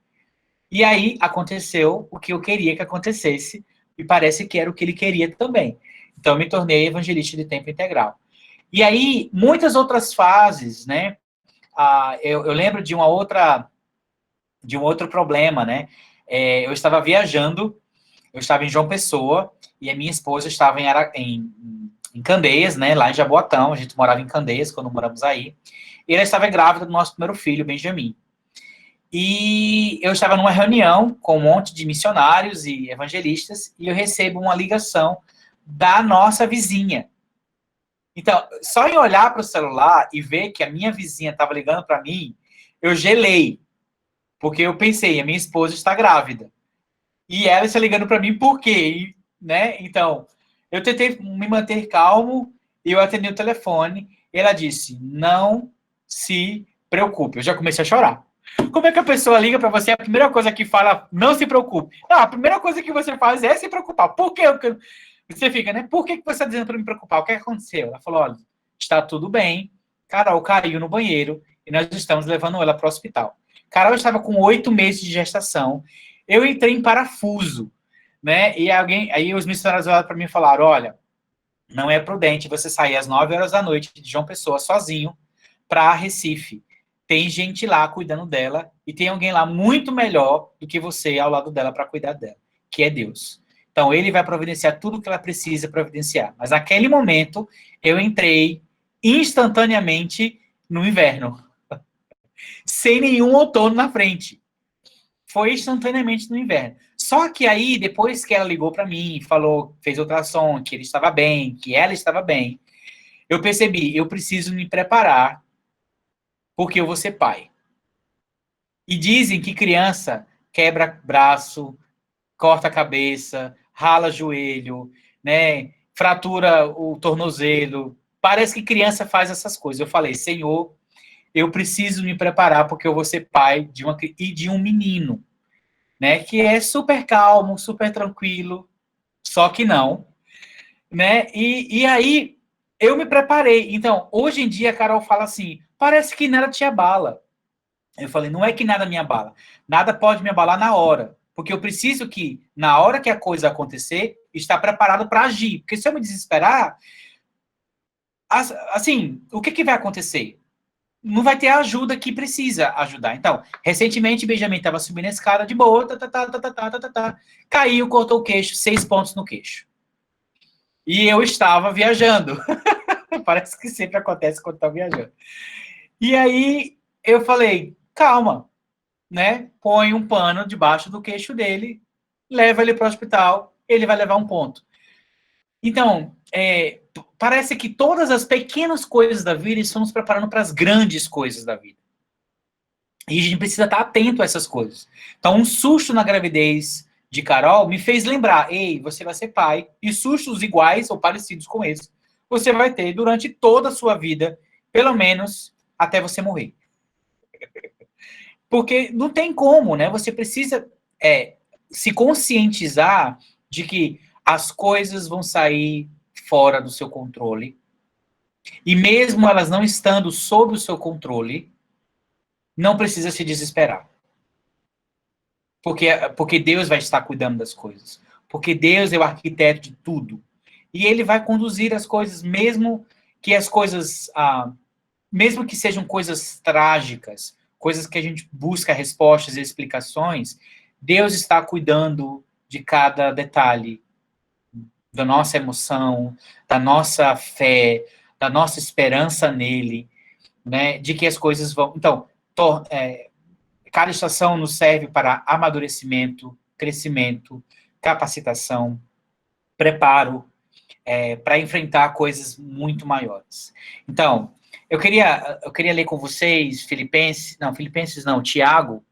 E aí aconteceu o que eu queria que acontecesse e parece que era o que Ele queria também. Então, eu me tornei evangelista de tempo integral. E aí, muitas outras fases, né? Eu lembro de um outro problema, né? Eu estava viajando, eu estava em João Pessoa, e a minha esposa estava em Candeias, né? Lá em Jaboatão, a gente morava em Candeias, quando moramos aí. E ela estava grávida do nosso primeiro filho, Benjamin. E eu estava numa reunião com um monte de missionários e evangelistas, e eu recebo uma ligação da nossa vizinha. Então, só em olhar para o celular e ver que a minha vizinha estava ligando para mim, eu gelei. Porque eu pensei, a minha esposa está grávida. E ela está ligando para mim por quê? Né? Então, eu tentei me manter calmo e eu atendi o telefone. E ela disse, não se preocupe. Eu já comecei a chorar. Como é que a pessoa liga para você, a primeira coisa que fala, não se preocupe? Não, a primeira coisa que você faz é se preocupar. Por quê? Você fica, né? Por que você está dizendo para me preocupar? O que aconteceu? Ela falou, olha, está tudo bem. Carol caiu no banheiro e nós estamos levando ela para o hospital. Carol estava com 8 meses de gestação. Eu entrei em parafuso, né? E aí os missionários olharam para mim e falaram, olha, não é prudente você sair às 9 horas da noite de João Pessoa sozinho para Recife. Tem gente lá cuidando dela e tem alguém lá muito melhor do que você ao lado dela para cuidar dela, que é Deus. Então, ele vai providenciar tudo o que ela precisa providenciar. Mas naquele momento, eu entrei instantaneamente no inverno. Sem nenhum outono na frente. foi instantaneamente no inverno. Só que aí, depois que ela ligou para mim, falou, fez ultrassom, que ele estava bem, que ela estava bem, eu percebi, eu preciso me preparar, porque eu vou ser pai. E dizem que criança quebra braço, corta a cabeça, rala joelho, né? Fratura o tornozelo. Parece que criança faz essas coisas. Eu falei, Senhor, eu preciso me preparar porque eu vou ser pai de um menino, né? Que é super calmo, super tranquilo, só que não, né? E aí eu me preparei. Então, hoje em dia a Carol fala assim, parece que nada te abala. Eu falei, não é que nada me abala. Nada pode me abalar na hora. Porque eu preciso que, na hora que a coisa acontecer, estar preparado para agir. Porque se eu me desesperar, assim, o que vai acontecer? Não vai ter a ajuda que precisa ajudar. Então, recentemente, Benjamin estava subindo a escada de boa, caiu, cortou o queixo, 6 pontos no queixo. E eu estava viajando. Parece que sempre acontece quando está viajando. E aí, eu falei, calma, né? Põe um pano debaixo do queixo dele, leva ele para o hospital, ele vai levar um ponto. Então, parece que todas as pequenas coisas da vida estão nos preparando para as grandes coisas da vida. E a gente precisa estar atento a essas coisas. Então, um susto na gravidez de Carol me fez lembrar, ei, você vai ser pai, e sustos iguais ou parecidos com esse, você vai ter durante toda a sua vida, pelo menos até você morrer. Porque não tem como, né? Você precisa se conscientizar de que as coisas vão sair fora do seu controle. E mesmo elas não estando sob o seu controle, não precisa se desesperar. Porque Deus vai estar cuidando das coisas. Porque Deus é o arquiteto de tudo. E Ele vai conduzir as coisas, mesmo que as coisas... mesmo que sejam coisas trágicas, coisas que a gente busca respostas e explicações, Deus está cuidando de cada detalhe da nossa emoção, da nossa fé, da nossa esperança nele, né? De que as coisas vão... Então, cada estação nos serve para amadurecimento, crescimento, capacitação, preparo, para enfrentar coisas muito maiores. Então, eu queria ler com vocês Filipenses não, Tiago,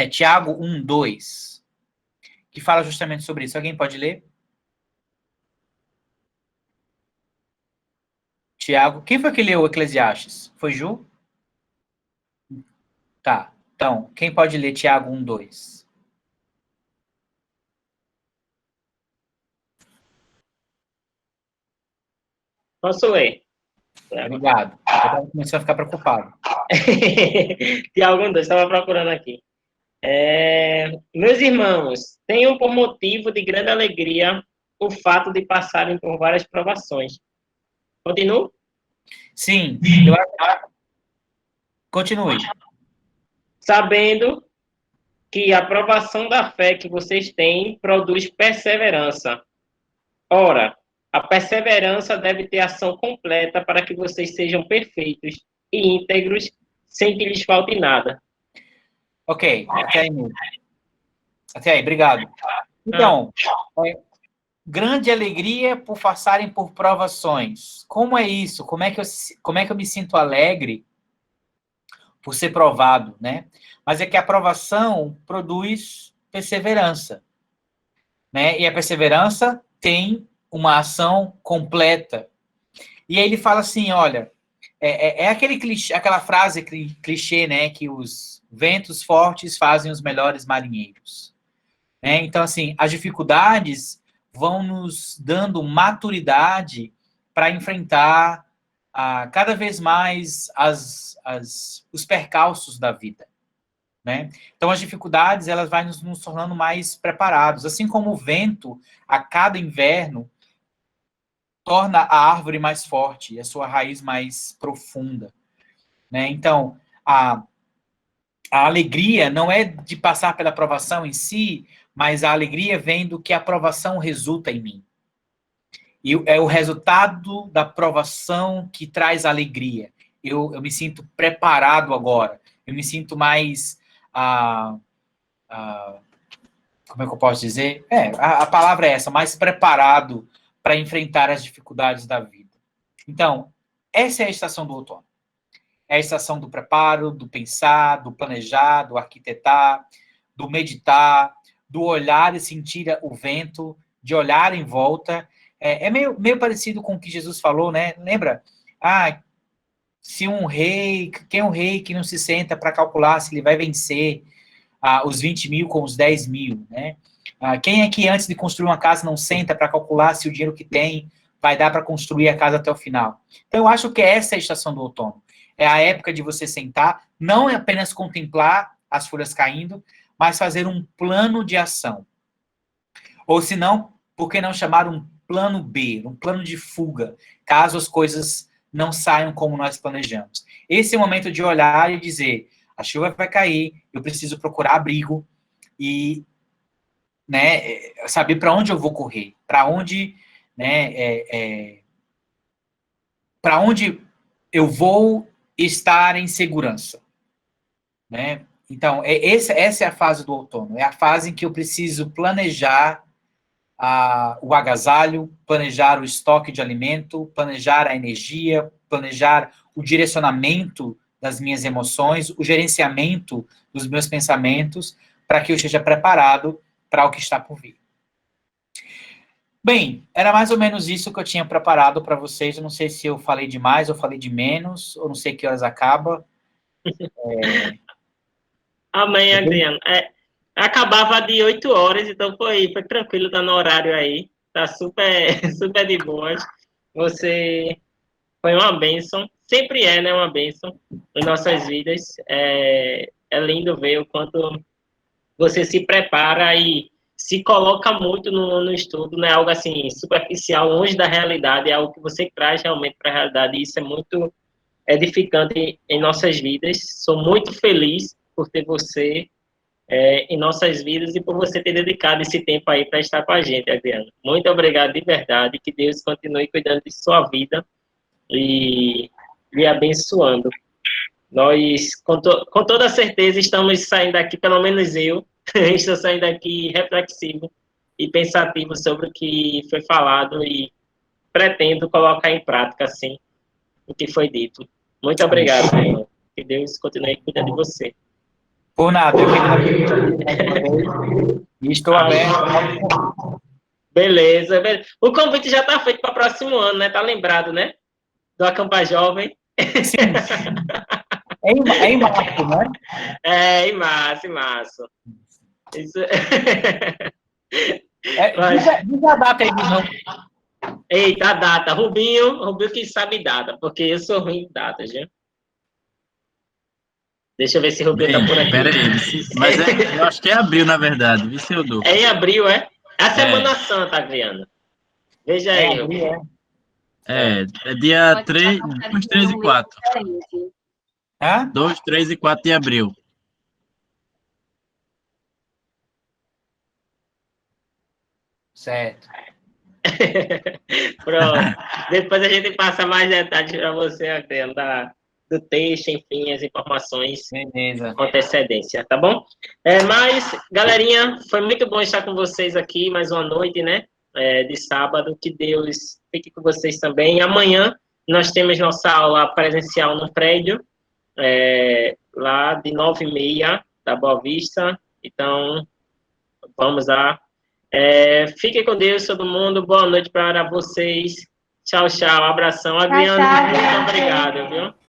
Tiago 1:2, que fala justamente sobre isso. Alguém pode ler? Tiago, quem foi que leu o Eclesiastes? Foi Ju? Tá, então, quem pode ler Tiago 1:2? Posso ler? Obrigado. Eu estava começando a ficar preocupado. Tiago 1:2, estava procurando aqui. Meus irmãos, tenham por motivo de grande alegria o fato de passarem por várias provações. Continuo? Sim, continue. Sabendo que a provação da fé que vocês têm produz perseverança. Ora, a perseverança deve ter ação completa para que vocês sejam perfeitos e íntegros, sem que lhes falte nada. Ok, até aí, obrigado. Então, grande alegria por passarem por provações. Como é isso? Como é que eu me sinto alegre por ser provado, né? Mas é que a provação produz perseverança, né? E a perseverança tem uma ação completa. E aí ele fala assim, olha, aquele clichê, aquela frase clichê, né? Que os ventos fortes fazem os melhores marinheiros. Né? Então, assim, as dificuldades vão nos dando maturidade para enfrentar cada vez mais os percalços da vida. Né? Então, as dificuldades elas vão nos tornando mais preparados. Assim como o vento, a cada inverno, torna a árvore mais forte e a sua raiz mais profunda. Né? Então, a alegria não é de passar pela provação em si, mas a alegria vem do que a provação resulta em mim. E é o resultado da provação que traz alegria. Eu me sinto preparado agora. Eu me sinto mais a como é que eu posso dizer? A palavra é essa, mais preparado para enfrentar as dificuldades da vida. Então, essa é a estação do outono. É a estação do preparo, do pensar, do planejar, do arquitetar, do meditar, do olhar e sentir o vento, de olhar em volta. É meio parecido com o que Jesus falou, né? Lembra? Se um rei, quem é um rei que não se senta para calcular se ele vai vencer os 20 mil com os 10 mil, né? Quem é que antes de construir uma casa não senta para calcular se o dinheiro que tem vai dar para construir a casa até o final? Então, eu acho que essa é a estação do outono. É a época de você sentar, não é apenas contemplar as folhas caindo, mas fazer um plano de ação. Ou se não, por que não chamar um plano B, um plano de fuga, caso as coisas não saiam como nós planejamos. Esse é o momento de olhar e dizer, a chuva vai cair, eu preciso procurar abrigo e, né, saber para onde eu vou correr, para onde, né, para onde eu vou estar em segurança, né? Então, essa é a fase do outono, é a fase em que eu preciso planejar o agasalho, planejar o estoque de alimento, planejar a energia, planejar o direcionamento das minhas emoções, o gerenciamento dos meus pensamentos, para que eu esteja preparado para o que está por vir. Bem, era mais ou menos isso que eu tinha preparado para vocês. Eu não sei se eu falei demais ou falei de menos, ou não sei que horas acaba. Amém, Adriano. Acabava de 8 horas, então foi tranquilo, tá no horário aí. Tá super, super de boas. Você foi uma bênção. Sempre é, né, uma bênção em nossas vidas. É lindo ver o quanto você se prepara e se coloca muito no estudo, não é algo assim superficial, longe da realidade, é algo que você traz realmente para a realidade, e isso é muito edificante em nossas vidas. Sou muito feliz por ter você em nossas vidas e por você ter dedicado esse tempo aí para estar com a gente, Adriano. Muito obrigado de verdade, que Deus continue cuidando de sua vida e lhe abençoando. Nós, com toda certeza, estamos saindo daqui, pelo menos eu, estou saindo daqui reflexivo e pensativo sobre o que foi falado e pretendo colocar em prática, assim, o que foi dito. Muito obrigado, Senhor. Que Deus continue cuidando de você. Por nada, eu que e estou aberto. Beleza. O convite já está feito para o próximo ano, né? Tá lembrado, né? Do Acampa Jovem. Sim. É em março, né? Em março. Isso. Diz a data aí de novo. Eita, a data. Rubinho que sabe data, porque eu sou ruim em datas, viu? Deixa eu ver se o Rubinho tá por aqui. Pera aí, mas eu acho que é abril, na verdade. Vê se eu dou. É em abril, é? É a Semana Santa, Adriano. Veja aí, Rubinho. É dia 3, 2, 3 e 4. 2, 3 e 4 de abril. Certo. Pronto. Depois a gente passa mais detalhes para você, Adriano, do texto, enfim, as informações. Beleza. Com antecedência, tá bom? Mas, galerinha, foi muito bom estar com vocês aqui mais uma noite, né? De sábado. Que Deus fique com vocês também. E amanhã nós temos nossa aula presencial no prédio, lá de 9h30 da Boa Vista. Então, vamos lá. Fiquem com Deus, todo mundo. Boa noite para vocês. Tchau, tchau. Abração. Adriano, muito obrigado.